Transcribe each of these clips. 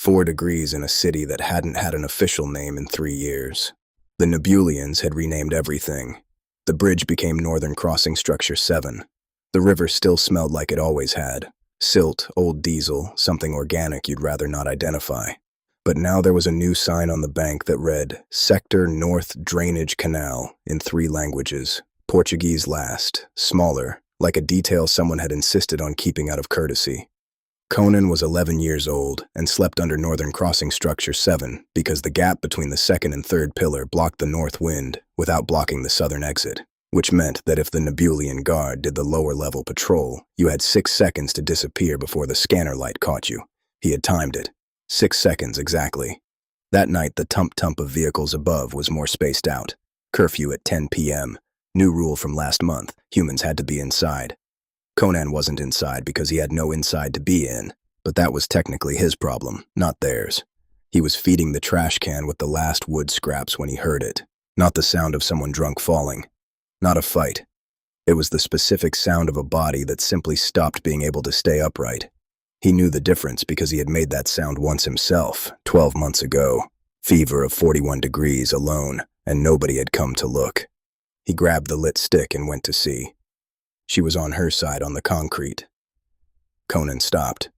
4 degrees in a city that hadn't had an official name in 3 years. The Nebulians had renamed everything. The bridge became Northern Crossing Structure 7. The river still smelled like it always had. Silt, old diesel, something organic you'd rather not identify. But now there was a new sign on the bank that read, Sector North Drainage Canal, in 3 languages. Portuguese last, smaller, like a detail someone had insisted on keeping out of courtesy. Conan was 11 years old and slept under Northern Crossing Structure 7 because the gap between the second and third pillar blocked the north wind without blocking the southern exit, which meant that if the Nebulian guard did the lower-level patrol, you had 6 seconds to disappear before the scanner light caught you. He had timed it. 6 seconds exactly. That night, the tump-tump of vehicles above was more spaced out. Curfew at 10 p.m. New rule from last month. Humans had to be inside. Conan wasn't inside because he had no inside to be in, but that was technically his problem, not theirs. He was feeding the trash can with the last wood scraps when he heard it, not the sound of someone drunk falling. Not a fight. It was the specific sound of a body that simply stopped being able to stay upright. He knew the difference because he had made that sound once himself, 12 months ago. Fever of 41 degrees alone, and nobody had come to look. He grabbed the lit stick and went to see. She was on her side on the concrete. Conan stopped,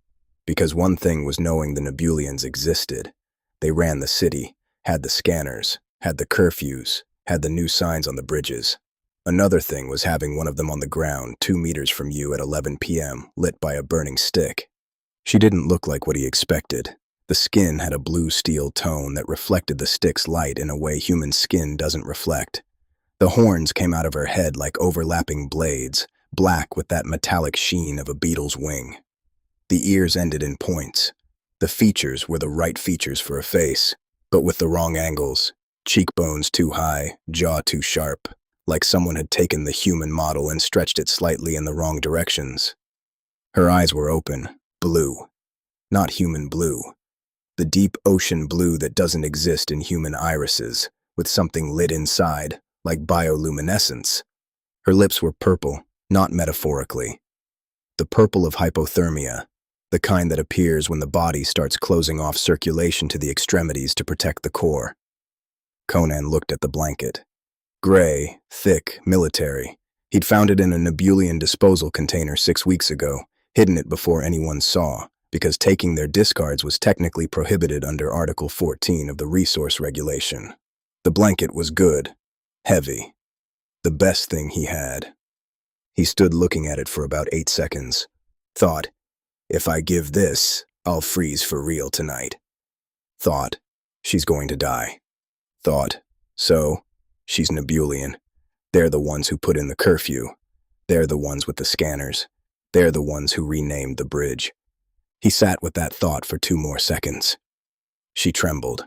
because one thing was knowing the Nebulians existed. They ran the city, had the scanners, had the curfews, had the new signs on the bridges. Another thing was having one of them on the ground 2 meters from you at 11 p.m., lit by a burning stick. She didn't look like what he expected. The skin had a blue steel tone that reflected the stick's light in a way human skin doesn't reflect. The horns came out of her head like overlapping blades, black with that metallic sheen of a beetle's wing. The ears ended in points. The features were the right features for a face, but with the wrong angles. Cheekbones too high, jaw too sharp, like someone had taken the human model and stretched it slightly in the wrong directions. Her eyes were open, blue. Not human blue. The deep ocean blue that doesn't exist in human irises, with something lit inside, like bioluminescence. Her lips were purple, not metaphorically. The purple of hypothermia, the kind that appears when the body starts closing off circulation to the extremities to protect the core. Conan looked at the blanket. Gray, thick, military. He'd found it in a Nebulian disposal container 6 weeks ago, hidden it before anyone saw, because taking their discards was technically prohibited under Article 14 of the Resource Regulation. The blanket was good, heavy, the best thing he had. He stood looking at it for about 8 seconds. Thought, if I give this, I'll freeze for real tonight. Thought, she's going to die. Thought, so, she's Nebulian. They're the ones who put in the curfew. They're the ones with the scanners. They're the ones who renamed the bridge. He sat with that thought for 2 more seconds. She trembled.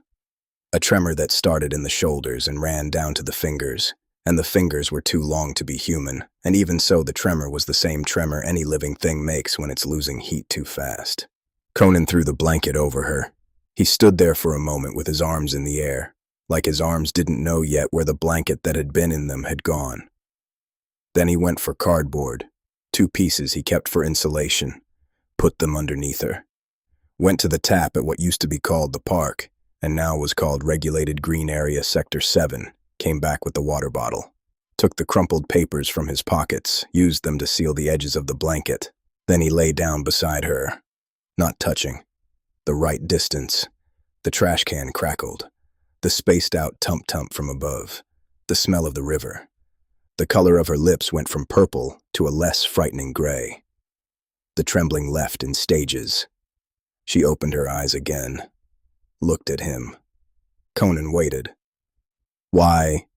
A tremor that started in the shoulders and ran down to the fingers. And the fingers were too long to be human, and even so the tremor was the same tremor any living thing makes when it's losing heat too fast. Conan threw the blanket over her. He stood there for a moment with his arms in the air, like his arms didn't know yet where the blanket that had been in them had gone. Then he went for cardboard, 2 pieces he kept for insulation, put them underneath her. Went to the tap at what used to be called the park, and now was called Regulated Green Area Sector 7, came back with the water bottle. Took the crumpled papers from his pockets, used them to seal the edges of the blanket. Then he lay down beside her, not touching. The right distance. The trash can crackled. The spaced-out tump-tump from above. The smell of the river. The color of her lips went from purple to a less frightening gray. The trembling left in stages. She opened her eyes again. Looked at him. Conan waited. Why?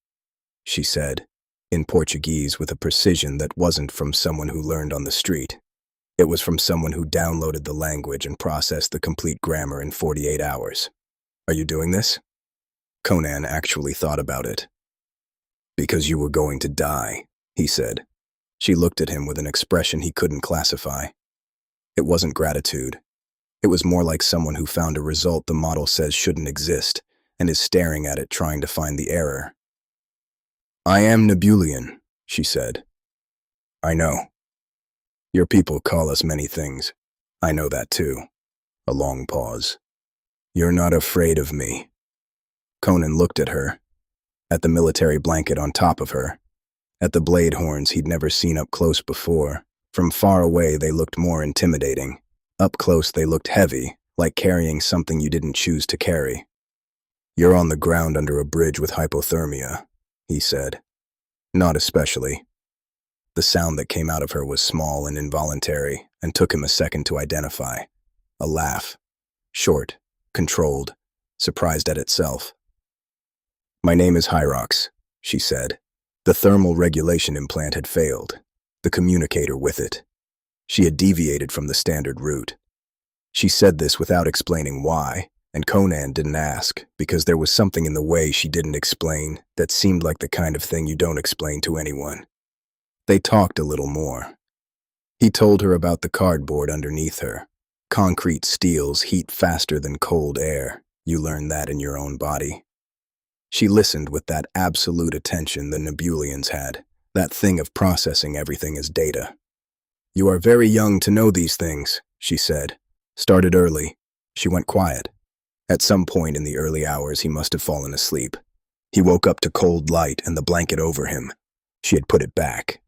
She said, in Portuguese with a precision that wasn't from someone who learned on the street. It was from someone who downloaded the language and processed the complete grammar in 48 hours. Are you doing this? Conan actually thought about it. Because you were going to die, he said. She looked at him with an expression he couldn't classify. It wasn't gratitude. It was more like someone who found a result the model says shouldn't exist, and is staring at it trying to find the error. I am Nebulian, she said. I know. Your people call us many things. I know that too. A long pause. You're not afraid of me. Conan looked at her, at the military blanket on top of her, at the blade horns he'd never seen up close before. From far away, they looked more intimidating. Up close, they looked heavy, like carrying something you didn't choose to carry. You're on the ground under a bridge with hypothermia, he said. Not especially. The sound that came out of her was small and involuntary, and took him a second to identify. A laugh. Short, controlled, surprised at itself. My name is hfyScience, she said. The thermal regulation implant had failed, the communicator with it. She had deviated from the standard route. She said this without explaining why, and Conan didn't ask, because there was something in the way she didn't explain that seemed like the kind of thing you don't explain to anyone. They talked a little more. He told her about the cardboard underneath her. Concrete steels heat faster than cold air. You learn that in your own body. She listened with that absolute attention the Nebulians had, that thing of processing everything as data. You are very young to know these things, she said. Started early. She went quiet. At some point in the early hours, he must have fallen asleep. He woke up to cold light and the blanket over him. She had put it back.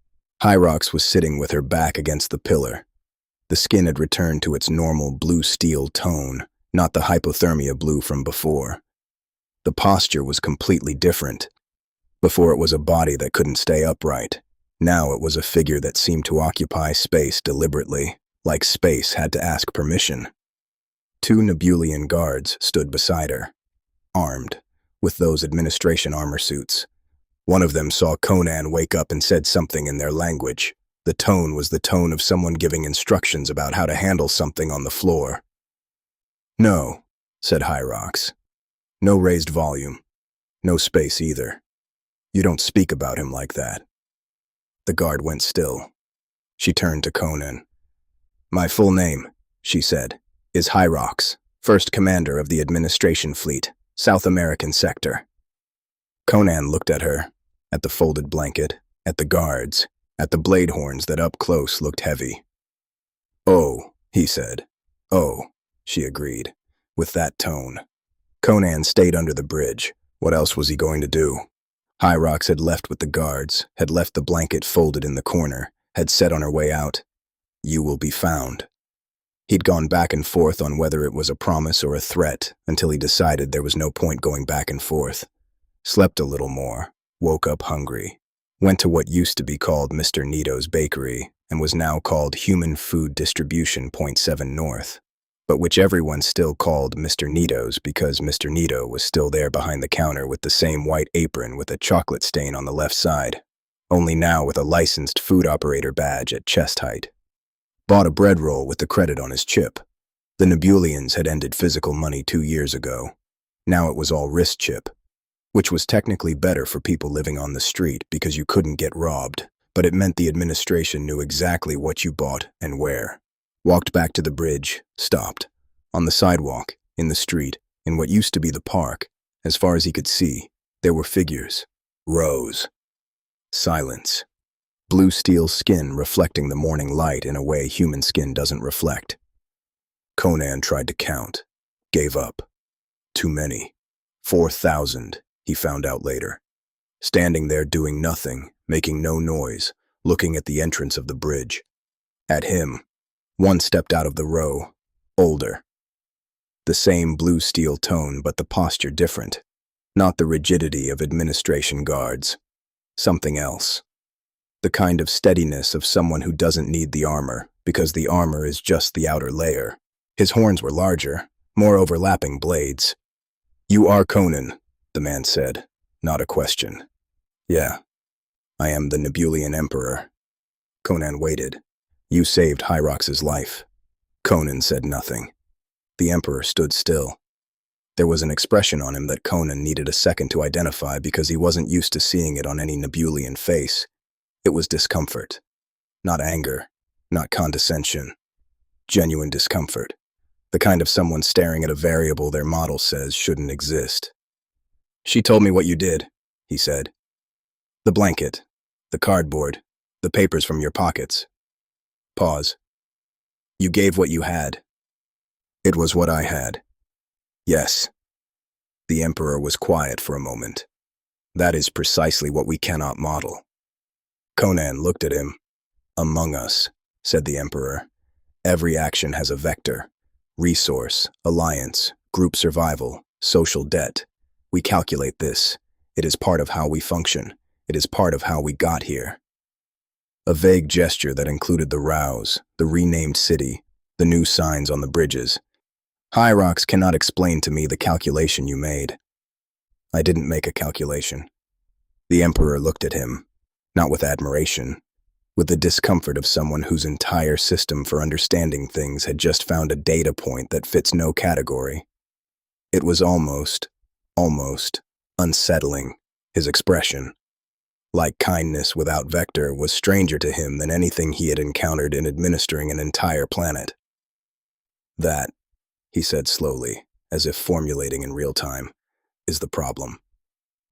hfyScience was sitting with her back against the pillar. The skin had returned to its normal blue steel tone, not the hypothermia blue from before. The posture was completely different. Before it was a body that couldn't stay upright. Now it was a figure that seemed to occupy space deliberately, like space had to ask permission. 2 Nebulian guards stood beside her, armed, with those administration armor suits. One of them saw Conan wake up and said something in their language. The tone was the tone of someone giving instructions about how to handle something on the floor. No, said hfyScience. No raised volume. No space either. You don't speak about him like that. The guard went still. She turned to Conan. My full name, she said, is hfyScience, First Commander of the Administration Fleet, South American Sector. Conan looked at her, at the folded blanket, at the guards, at the blade horns that up close looked heavy. Oh, he said. Oh, she agreed, with that tone. Conan stayed under the bridge. What else was he going to do? hfyScience had left with the guards, had left the blanket folded in the corner, had said on her way out, You will be found. He'd gone back and forth on whether it was a promise or a threat until he decided there was no point going back and forth. Slept a little more, woke up hungry, went to what used to be called Mr. Nito's Bakery and was now called Human Food Distribution Point 7 North, but which everyone still called Mr. Nito's because Mr. Nito was still there behind the counter with the same white apron with a chocolate stain on the left side, only now with a licensed food operator badge at chest height. Bought a bread roll with the credit on his chip. The Nebulians had ended physical money 2 years ago. Now it was all wrist chip, which was technically better for people living on the street because you couldn't get robbed, but it meant the administration knew exactly what you bought and where. Walked back to the bridge, stopped. On the sidewalk, in the street, in what used to be the park, as far as he could see, there were figures. Rows. Silence. Blue steel skin reflecting the morning light in a way human skin doesn't reflect. Conan tried to count. Gave up. Too many. 4,000, he found out later. Standing there doing nothing, making no noise, looking at the entrance of the bridge. At him. One stepped out of the row. Older. The same blue steel tone, but the posture different. Not the rigidity of administration guards. Something else. The kind of steadiness of someone who doesn't need the armor, because the armor is just the outer layer. His horns were larger, more overlapping blades. You are Conan, the man said, not a question. Yeah, I am the Nebulian Emperor. Conan waited. You saved hfyScience's life. Conan said nothing. The Emperor stood still. There was an expression on him that Conan needed a second to identify because he wasn't used to seeing it on any Nebulian face. It was discomfort. Not anger, not condescension. Genuine discomfort. The kind of someone staring at a variable their model says shouldn't exist. She told me what you did, he said. The blanket, the cardboard, the papers from your pockets. Pause. You gave what you had. It was what I had. Yes. The Emperor was quiet for a moment. That is precisely what we cannot model. Conan looked at him. Among us, said the Emperor, every action has a vector. Resource, alliance, group survival, social debt. We calculate this. It is part of how we function. It is part of how we got here. A vague gesture that included the rows, the renamed city, the new signs on the bridges. Hyrox cannot explain to me the calculation you made. I didn't make a calculation. The Emperor looked at him, not with admiration, with the discomfort of someone whose entire system for understanding things had just found a data point that fits no category. It was almost unsettling, his expression. Like kindness without vector was stranger to him than anything he had encountered in administering an entire planet. That, he said slowly, as if formulating in real time, is the problem.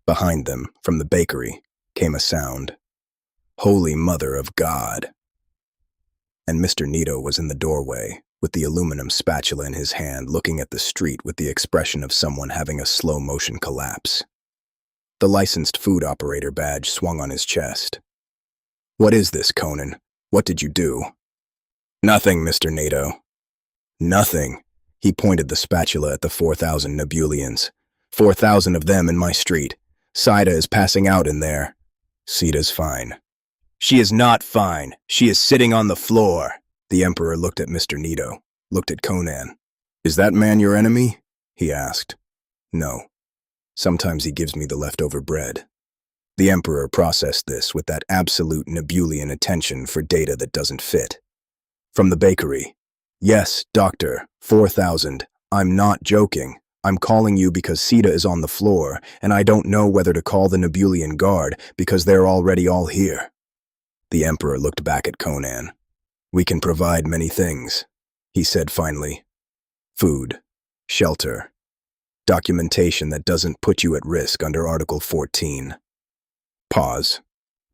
Behind them, from the bakery, came a sound. Holy Mother of God! And Mr. Nito was in the doorway, with the aluminum spatula in his hand, looking at the street with the expression of someone having a slow-motion collapse. The licensed food operator badge swung on his chest. What is this, Conan? What did you do? Nothing, Mr. Nito. Nothing. He pointed the spatula at the 4,000 Nebulians. 4,000 of them in my street. Sida is passing out in there. Sida's fine. She is not fine. She is sitting on the floor. The Emperor looked at Mr. Nito, looked at Conan. Is that man your enemy? He asked. No. Sometimes he gives me the leftover bread. The Emperor processed this with that absolute Nebulian attention for data that doesn't fit. From the bakery. Yes, Doctor, 4,000. I'm not joking. I'm calling you because Sida is on the floor, and I don't know whether to call the Nebulian Guard because they're already all here. The Emperor looked back at Conan. We can provide many things, he said finally. Food, shelter, documentation that doesn't put you at risk under Article 14. Pause.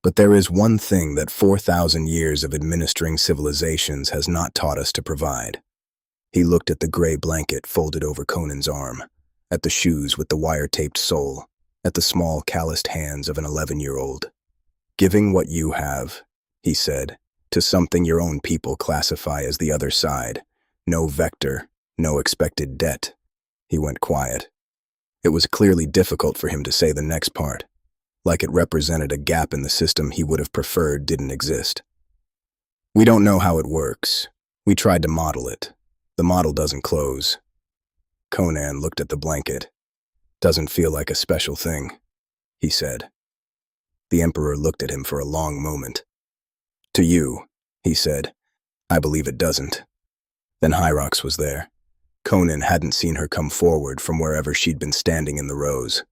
But there is one thing that 4,000 years of administering civilizations has not taught us to provide. He looked at the gray blanket folded over Conan's arm, at the shoes with the wire-taped sole, at the small, calloused hands of an 11-year-old. Giving what you have, he said, to something your own people classify as the other side. No vector, no expected debt. He went quiet. It was clearly difficult for him to say the next part, like it represented a gap in the system he would have preferred didn't exist. We don't know how it works. We tried to model it. The model doesn't close. Conan looked at the blanket. Doesn't feel like a special thing, he said. The Emperor looked at him for a long moment. To you, he said, I believe it doesn't. Then Hyrox was there. Conan hadn't seen her come forward from wherever she'd been standing in the rows.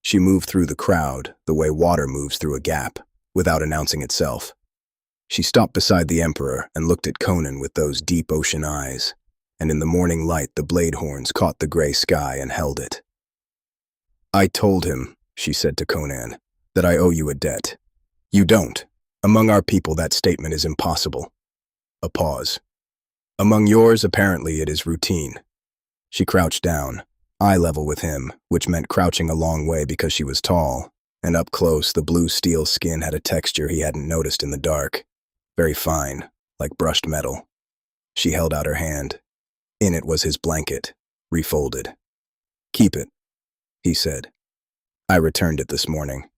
She moved through the crowd the way water moves through a gap, without announcing itself. She stopped beside the Emperor and looked at Conan with those deep ocean eyes, and in the morning light the blade horns caught the gray sky and held it. I told him, she said to Conan, that I owe you a debt. You don't. Among our people that statement is impossible. A pause. Among yours, apparently it is routine. She crouched down, eye level with him, which meant crouching a long way because she was tall, and up close the blue steel skin had a texture he hadn't noticed in the dark. Very fine, like brushed metal. She held out her hand. In it was his blanket, refolded. Keep it, he said. I returned it this morning.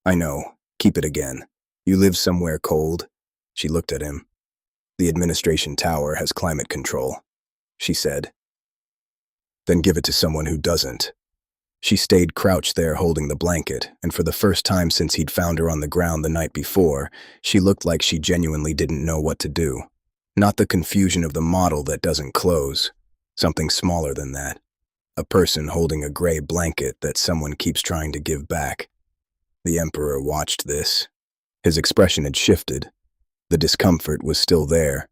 I know, keep it again. You live somewhere cold? She looked at him. The administration tower has climate control, she said. Then give it to someone who doesn't. She stayed crouched there holding the blanket, and for the first time since he'd found her on the ground the night before, she looked like she genuinely didn't know what to do. Not the confusion of the model that doesn't close. Something smaller than that. A person holding a gray blanket that someone keeps trying to give back. The Emperor watched this. His expression had shifted. The discomfort was still there,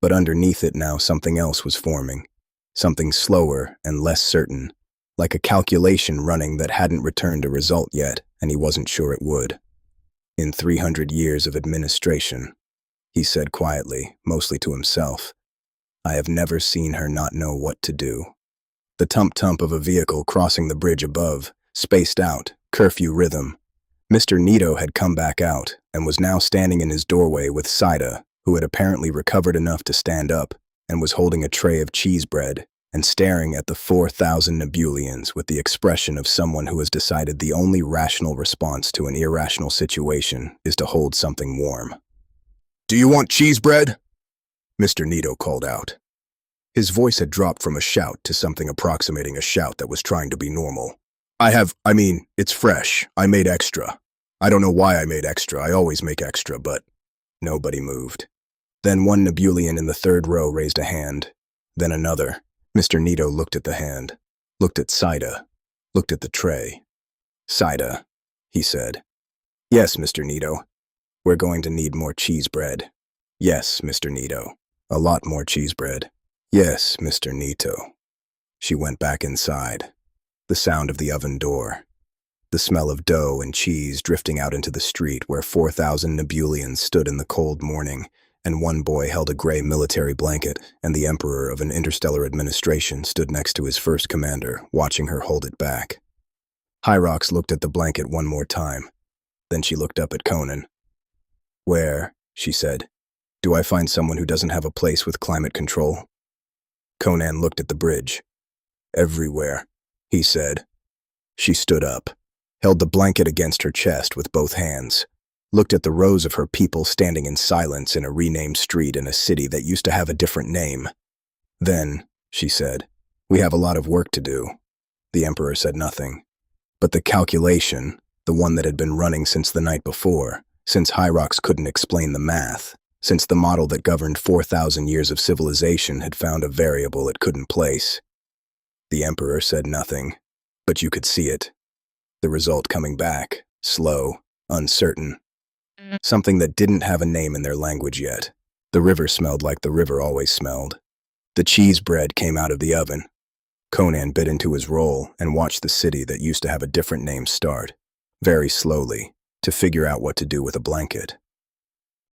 but underneath it now something else was forming. Something slower and less certain, like a calculation running that hadn't returned a result yet, and he wasn't sure it would. In 300 years of administration, he said quietly, mostly to himself, I have never seen her not know what to do. The tump-tump of a vehicle crossing the bridge above, spaced out, curfew rhythm. Mr. Nito had come back out and was now standing in his doorway with Saida, who had apparently recovered enough to stand up and was holding a tray of cheese bread and staring at the 4,000 Nebulians with the expression of someone who has decided the only rational response to an irrational situation is to hold something warm. "Do you want cheese bread?" Mr. Nito called out. His voice had dropped from a shout to something approximating a shout that was trying to be normal. It's fresh. I made extra. I don't know why I made extra. I always make extra, but..." Nobody moved. Then one Nebulian in the third row raised a hand. Then another. Mr. Nito looked at the hand, looked at Saida, looked at the tray. "Saida," he said. "Yes, Mr. Nito. We're going to need more cheese bread." "Yes, Mr. Nito. A lot more cheese bread." "Yes, Mr. Nito." She went back inside. The sound of the oven door. The smell of dough and cheese drifting out into the street where 4,000 Nebulians stood in the cold morning, and one boy held a gray military blanket, and the emperor of an interstellar administration stood next to his first commander, watching her hold it back. Hyrox looked at the blanket one more time. Then she looked up at Conan. "Where," she said, "do I find someone who doesn't have a place with climate control?" Conan looked at the bridge. "Everywhere," he said. She stood up, held the blanket against her chest with both hands, looked at the rows of her people standing in silence in a renamed street in a city that used to have a different name. "Then," she said, "we have a lot of work to do." The emperor said nothing. But the calculation, the one that had been running since the night before, since Hyrox couldn't explain the math, since the model that governed 4,000 years of civilization had found a variable it couldn't place. The emperor said nothing, but you could see it. The result coming back, slow, uncertain. Something that didn't have a name in their language yet. The river smelled like the river always smelled. The cheese bread came out of the oven. Conan bit into his roll and watched the city that used to have a different name start, very slowly, to figure out what to do with a blanket.